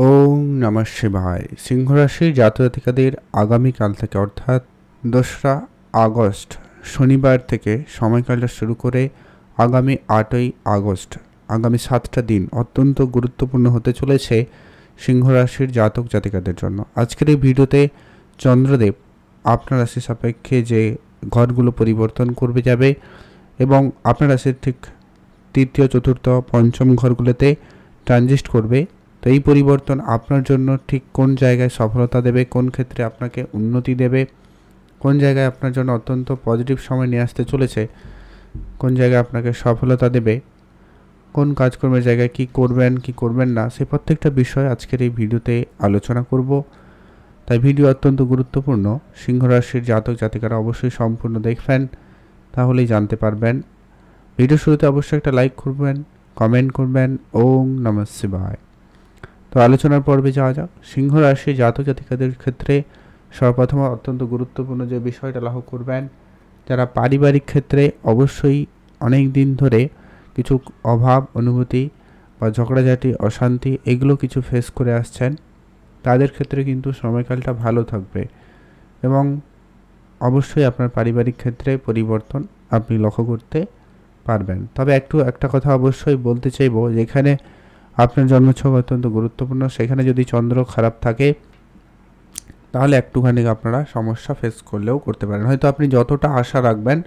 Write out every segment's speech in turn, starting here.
ওম নমঃ শিবায়। সিংহ রাশির জাতজাতিকাদের আগামীকাল থেকে অর্থাৎ 2রা আগস্ট শনিবার থেকে সময়কালটা শুরু করে আগামী 8ই আগস্ট আগামী 7টা দিন অত্যন্ত গুরুত্বপূর্ণ হতে চলেছে সিংহ রাশির জাতক জাতিকাদের জন্য। আজকের এই ভিডিওতে চন্দ্রদেব আপনার রাশি সাপেক্ষে যে ঘরগুলো পরিবর্তন করবে যাবে এবং আপনার রাশির ঠিক তৃতীয় চতুর্থ পঞ্চম ঘরগুলোতে ট্রানজিট করবে। তো এই পরিবর্তন আপনার জন্য ঠিক কোন জায়গায় সফলতা দেবে, কোন ক্ষেত্রে আপনাকে উন্নতি দেবে, কোন জায়গায় আপনার জন্য অত্যন্ত পজিটিভ সময় নিয়ে আসতে চলেছে, কোন জায়গায় আপনাকে সফলতা দেবে, কোন কাজকর্মের জায়গায় কি করবেন কি করবেন না, সেই প্রত্যেকটা বিষয় আজকের এই ভিডিওতে আলোচনা করব। তাই ভিডিও অত্যন্ত গুরুত্বপূর্ণ। সিংহ রাশির জাতক জাতিকারা অবশ্যই সম্পূর্ণ দেখবেন, তাহলেই জানতে পারবেন। ভিডিও শুরুতে অবশ্যই একটা লাইক করবেন, কমেন্ট করবেন। ওম নমঃ শিবায়। তো আলোচনার পর্বে যাওয়া যাক। সিংহ রাশি জাতক জাতিকাদের ক্ষেত্রে সর্বপ্রথম অত্যন্ত গুরুত্বপূর্ণ যে বিষয়টা লক্ষ্য করবেন, যারা পারিবারিক ক্ষেত্রে অবশ্যই অনেক দিন ধরে কিছু অভাব অনুভূতি বা ঝগড়াঝাটি অশান্তি এগুলো কিছু ফেস করে আসছেন, তাদের ক্ষেত্রে কিন্তু সময়কালটা ভালো থাকবে এবং অবশ্যই আপনার পারিবারিক ক্ষেত্রে পরিবর্তন আপনি লক্ষ্য করতে পারবেন। তবে একটা কথা অবশ্যই বলতে চাইব, যেখানে আপনার জন্মছক অত্যন্ত গুরুত্বপূর্ণ, সেখানে যদি চন্দ্র খারাপ থাকে তাহলে একটুখানি আপনারা সমস্যা ফেস করলেও করতে পারেন। হয়তো আপনি যতটা আশা রাখবেন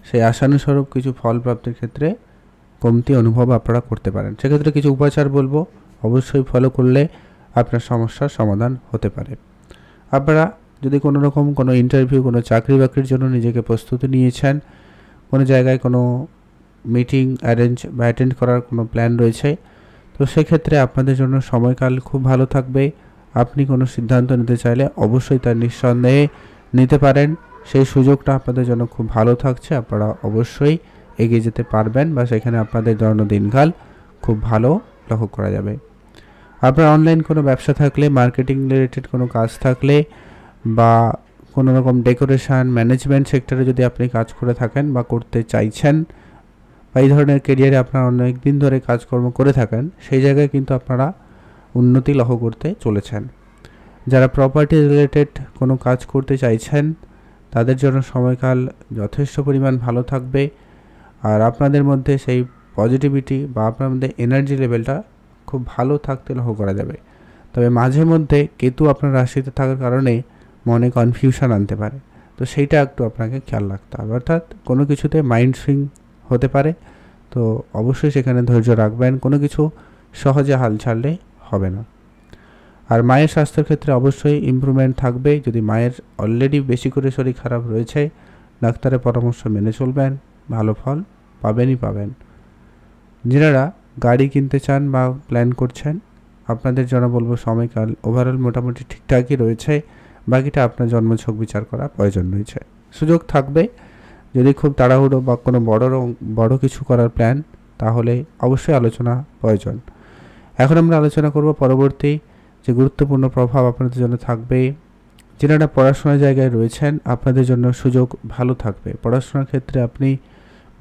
সেই আশানুস্বরূপ কিছু ফল প্রাপ্তির ক্ষেত্রে কমতি অনুভব আপনারা করতে পারেন। সেক্ষেত্রে কিছু উপাচার বলবো, অবশ্যই ফলো করলে আপনার সমস্যার সমাধান হতে পারে। আপনারা যদি কোনো রকম কোনো ইন্টারভিউ, কোনো চাকরি বাকরির জন্য নিজেকে প্রস্তুতি নিয়েছেন, কোনো জায়গায় কোনো মিটিং অ্যারেঞ্জ বা অ্যাটেন্ড করার কোনো প্ল্যান রয়েছে, তো সেক্ষেত্রে আপনাদের জন্য সময়কাল খুব ভালো থাকবে। আপনি কোনো সিদ্ধান্ত নিতে চাইলে অবশ্যই তার নিঃসন্দেহে নিতে পারেন। সেই সুযোগটা আপনাদের জন্য খুব ভালো থাকছে, আপনারা অবশ্যই এগিয়ে যেতে পারবেন বা সেখানে আপনাদের জন্য দিনকাল খুব ভালো লক্ষ্য করা যাবে। আপনার অনলাইন কোনো ব্যবসা থাকলে, মার্কেটিং রিলেটেড কোনো কাজ থাকলে বা কোনো রকম ডেকোরেশন ম্যানেজমেন্ট সেক্টরে যদি আপনি কাজ করে থাকেন বা করতে চাইছেন বা এই ধরনের কেরিয়ারে আপনারা অনেক দিন ধরে কাজকর্ম করে থাকেন, সেই জায়গায় কিন্তু আপনারা উন্নতি লক্ষ্য করতে চলেছেন। যারা প্রপার্টি রিলেটেড কোনো কাজ করতে চাইছেন তাদের জন্য সময়কাল যথেষ্ট পরিমাণ ভালো থাকবে আর আপনাদের মধ্যে সেই পজিটিভিটি বা আপনার মধ্যে এনার্জি লেভেলটা খুব ভালো থাকতে লক্ষ্য করা যাবে। তবে মাঝে মধ্যে কেতু আপনার রাশিতে থাকার কারণে মনে কনফিউশন আনতে পারে, তো সেইটা একটু আপনাকে খেয়াল রাখতে হবে। অর্থাৎ কোনো কিছুতে মাইন্ড সুইং হতে পারে, তো অবশ্যই সেখানে ধৈর্য রাখবেন। কোনো কিছু সহজে হাল ছাড়লে হবে না। আর মায়ের স্বাস্থ্যের ক্ষেত্রে অবশ্যই ইমপ্রুভমেন্ট থাকবে। যদি মায়ের অলরেডি বেশি করে শরীর খারাপ রয়েছে, ডাক্তারের পরামর্শ মেনে চলবেন, ভালো ফল পাবেনই পাবেন। যারা গাড়ি কিনতে চান বা প্ল্যান করছেন, আপনাদের জন্য বলবো সময়কাল ওভারঅল মোটামুটি ঠিকঠাকই রয়েছে। বাকিটা আপনার জন্মছক বিচার করা প্রয়োজন রয়েছে। সুযোগ থাকবে যদি খুব তাড়াহুড়ো বা কোনো বড় কিছু করার প্ল্যান, তাহলে অবশ্যই আলোচনা প্রয়োজন। এখন আমরা আলোচনা করব পরবর্তী যে গুরুত্বপূর্ণ প্রভাব আপনাদের জন্য থাকবে। যারা পড়াশোনার জায়গায় রয়েছেন আপনাদের জন্য সুযোগ ভালো থাকবে। পড়াশোনার ক্ষেত্রে আপনি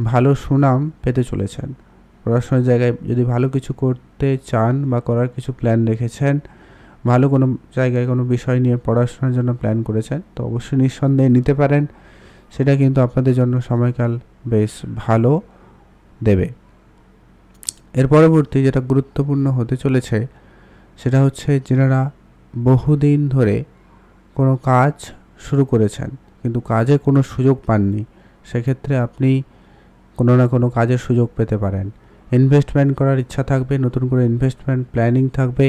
ভালো সুনাম পেতে চলেছেন। পড়াশোনার জায়গায় যদি ভালো কিছু করতে চান বা করার কিছু প্ল্যান রেখেছেন, ভালো কোনো জায়গায় কোনো বিষয় নিয়ে পড়াশোনার জন্য প্ল্যান করেছেন, তো অবশ্যই নিঃসন্দেহে নিতে পারেন। সেটা কিন্তু আপনাদের জন্য সময়কাল বেশ ভালো দেবে। এর পরবর্তী যেটা গুরুত্বপূর্ণ হতে চলেছে সেটা হচ্ছে, যারা বহুদিন ধরে কোনো কাজ শুরু করেছেন কিন্তু কাজে কোনো সুযোগ পাননি, সেক্ষেত্রে আপনি কোনো না কোনো কাজের সুযোগ পেতে পারেন। ইনভেস্টমেন্ট করার ইচ্ছা থাকবে, নতুন করে ইনভেস্টমেন্ট প্ল্যানিং থাকবে,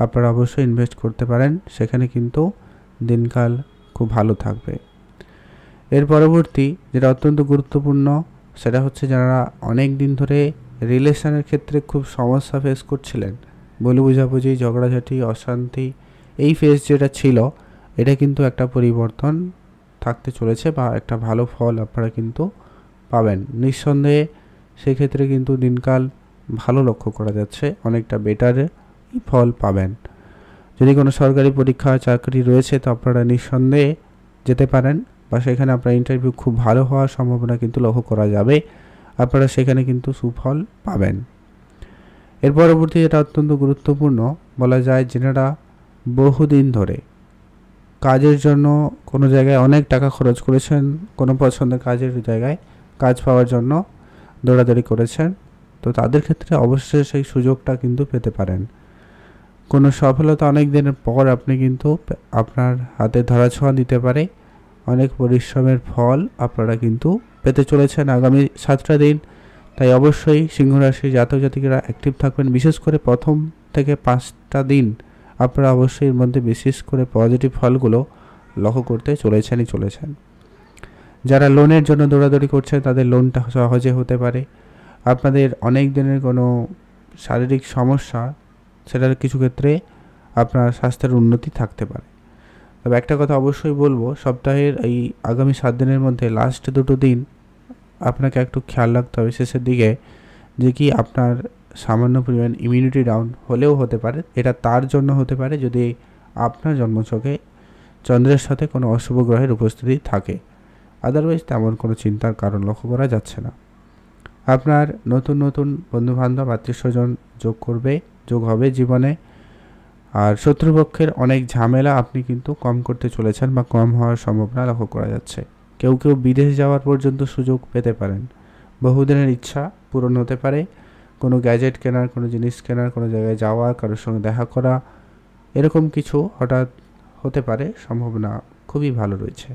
আপনারা অবশ্যই ইনভেস্ট করতে পারেন। সেখানে কিন্তু দিনকাল খুব ভালো থাকবে। এর পরবর্তী যেটা অত্যন্ত গুরুত্বপূর্ণ সেটা হচ্ছে, যারা অনেক দিন ধরে রিলেশনের ক্ষেত্রে খুব সমস্যা ফেস করছিলেন, ভুল বোঝাবুঝি ঝগড়াঝাটি অশান্তি এই ফেস যেটা ছিল, এটা কিন্তু একটা পরিবর্তন থাকতে চলেছে বা একটা ভালো ফল আপনারা কিন্তু পাবেন নিঃসন্দেহে। সেক্ষেত্রে কিন্তু দিনকাল ভালো লক্ষ্য করা যাচ্ছে, অনেকটা বেটার ফল পাবেন। যদি কোনো সরকারি পরীক্ষা চাকরি রয়েছে তো আপনারা নিঃসন্দেহে যেতে পারেন বা সেখানে আপনার ইন্টারভিউ খুব ভালো হওয়ার সম্ভাবনা কিন্তু লক্ষ্য করা যাবে, আপনারা সেখানে কিন্তু সুফল পাবেন। এর পরবর্তী এটা অত্যন্ত গুরুত্বপূর্ণ বলা যায়, যেনারা বহুদিন ধরে কাজের জন্য কোনো জায়গায় অনেক টাকা খরচ করেছেন, কোনো পছন্দের কাজের জায়গায় কাজ পাওয়ার জন্য দৌড়াদৌড়ি করেছেন, তো তাদের ক্ষেত্রে অবশ্যই সেই সুযোগটা কিন্তু পেতে পারেন। কোনো সফলতা অনেক দিনের পর আপনি কিন্তু আপনার হাতে ধরাছোঁয়া দিতে পারে, অনেক পরিশ্রমের ফল আপনারা কিন্তু পেতে চলেছেন আগামী 7টা দিন। তাই অবশ্যই সিংহ রাশির জাতক জাতিকারা অ্যাক্টিভ থাকবেন। বিশেষ করে প্রথম থেকে 5টা দিন আপনারা অবশ্যই এর মধ্যে বিশেষ করে পজিটিভ ফলগুলো লক্ষ্য করতে চলেছেন। যারা লোনের জন্য দৌড়াদৌড়ি করছে তাদের লোনটা সহজে হতে পারে। আপনাদের অনেক দিনের কোনো শারীরিক সমস্যা, সেটার কিছু ক্ষেত্রে আপনার স্বাস্থ্যের উন্নতি থাকতে পারে। তবে একটা কথা অবশ্যই বলবো, সপ্তাহের এই আগামী 7 দিনের মধ্যে লাস্ট 2টো দিন আপনাকে একটু খেয়াল রাখতে হবে শেষের দিকে, যে কি আপনার সামান্য পরিমাণ ইমিউনিটি ডাউন হলেও হতে পারে। এটা তার জন্য হতে পারে যদি আপনার জন্মছকে চন্দ্রের সাথে কোনো অশুভ গ্রহের উপস্থিতি থাকে। আদারওয়াইজ তেমন কোনো চিন্তার কারণ লক্ষ্য করা যাচ্ছে না। আপনার নতুন নতুন বন্ধুবান্ধব আত্মীয়স্বজন যোগ হবে জীবনে। আর শত্রুপক্ষের অনেক ঝামেলা আপনি কিন্তু কম করতে চলেছেন বা কম হওয়ার সম্ভাবনা লক্ষ্য করা যাচ্ছে। কেউ বিদেশ যাওয়ার পর্যন্ত সুযোগ পেতে পারেন। বহুদিনের ইচ্ছা পূরণ হতে পারে। কোনো গ্যাজেট কেনার, কোনো জিনিস কেনার, কোনো জায়গায় যাওয়া, কারোর সঙ্গে দেখা করা, এরকম কিছু হঠাৎ হতে পারে, সম্ভাবনা খুবই ভালো রয়েছে।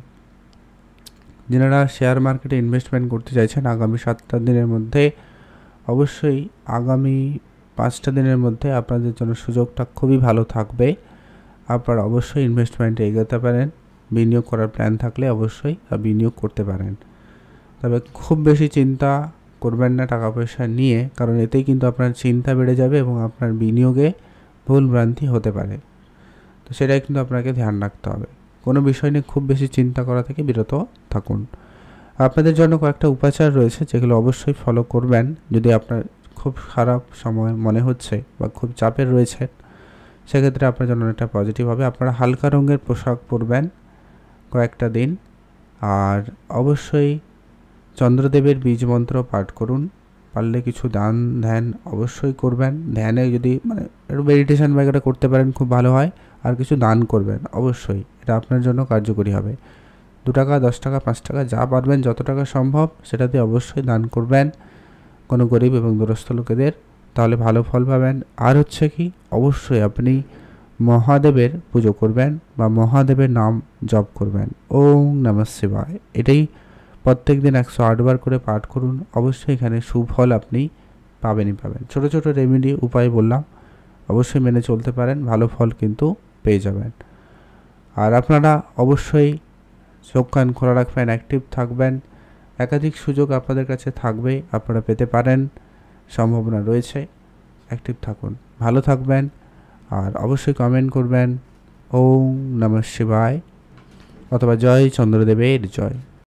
যারা শেয়ার মার্কেটে ইনভেস্টমেন্ট করতে চাইছেন আগামী 7টা দিনের মধ্যে, অবশ্যই আগামী 5টা দিনের মধ্যে আপনাদের জন্য সুযোগটা খুবই ভালো থাকবে। আপনারা অবশ্যই ইনভেস্টমেন্টে এগোতে পারেন। বিনিয়োগ করার প্ল্যান থাকলে অবশ্যই বিনিয়োগ করতে পারেন। তবে খুব বেশি চিন্তা করবেন না টাকা পয়সা নিয়ে, কারণ এতেই কিন্তু আপনার চিন্তা বেড়ে যাবে এবং আপনার বিনিয়োগে ভুল ভ্রান্তি হতে পারে। তো সেটাই কিন্তু আপনাকে ধ্যান রাখতে হবে। কোনো বিষয় নিয়ে খুব বেশি চিন্তা করা থেকে বিরত থাকুন। আপনাদের জন্য কয়েকটা উপাচার রয়েছে যেগুলো অবশ্যই ফলো করবেন। যদি আপনার খুব খারাপ সময় মনে হচ্ছে বা খুব চাপের রয়েছে, সেক্ষেত্রে আপনার জন্য অনেকটা পজিটিভ হবে। আপনারা হালকা রঙের পোশাক পরবেন কয়েকটা দিন। আর অবশ্যই চন্দ্রদেবের বীজ মন্ত্র পাঠ করুন। পারলে কিছু দান ধ্যান অবশ্যই করবেন। ধ্যানে যদি একটু মেডিটেশন বাগেরা করতে পারেন খুব ভালো হয়। আর কিছু দান করবেন অবশ্যই, এটা আপনার জন্য কার্যকরী হবে। 2 টাকা, 10 টাকা, 5 টাকা যা পারবেন, যত টাকা সম্ভব সেটাতে অবশ্যই দান করবেন কোনো গরিব এবং দুরস্থ লোকেদের, তাহলে ভালো ফল পাবেন। আর হচ্ছে কি, অবশ্যই আপনি মহাদেবের পুজো করবেন বা মহাদেবের নাম জপ করবেন, ওং নমঃ শিবায়। এটাই প্রত্যেক দিন 108 বার করে পাঠ করুন। অবশ্যই এখানে সুফল আপনি পাবেন। ছোট ছোট রেমেডি উপায় বললাম, অবশ্যই মেনে চলতে পারেন, ভালো ফল কিন্তু পেয়ে যাবেন। আর আপনারা অবশ্যই চোখ কান খোলা রাখবেন, অ্যাক্টিভ থাকবেন। একাধিক সুযোগ আপনাদের কাছে থাকবে, আপনারা পেতে পারেন, সম্ভাবনা রয়েছে। অ্যাক্টিভ থাকুন, ভালো থাকবেন। আর অবশ্যই কমেন্ট করবেন ওং নমঃ শিবায় অথবা জয় চন্দ্রদেবের জয়।